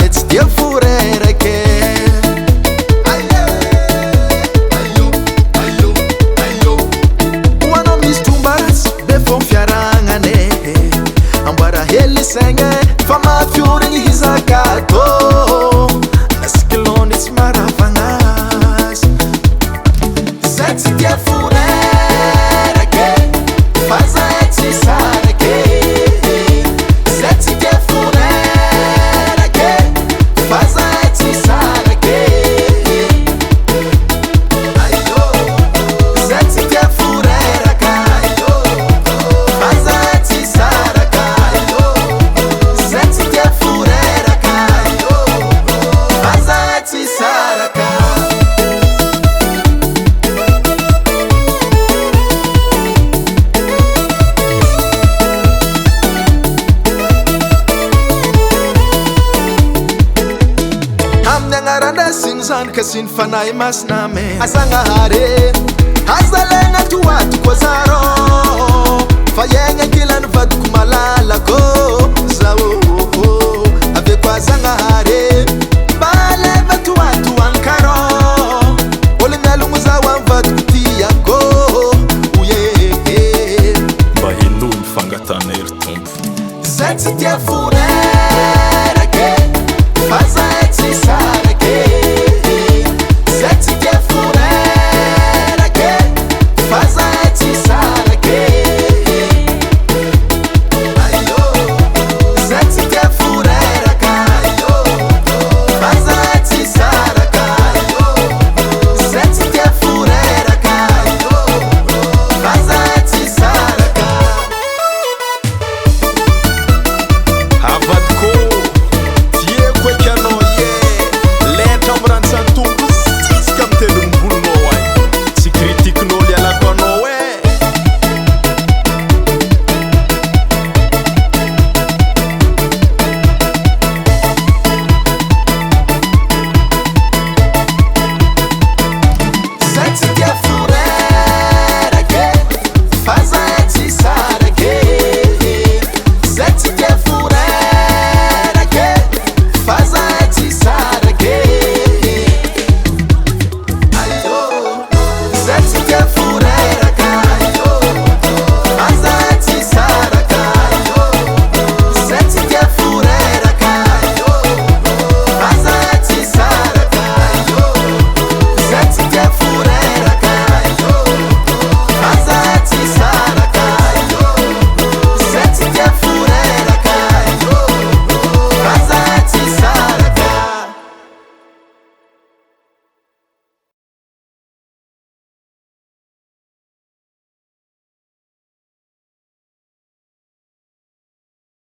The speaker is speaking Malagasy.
let's dia furereke wano mistumbaras defon fiarangane ambara heli senge fama fiuring hizakato naskilon it's maravangas let's dia furereke faza etsi sareke let's dia furereke faza etsi sareke ayo let's dia furereke ayo faza etsi sareke ayo let's dia furereke ayo faza etsi sareke Nyangaranda sinzan kasin fanai masname asanga hare azalenga tuwatu kwa zaro fayenga kila nvatu kumalala ko zawo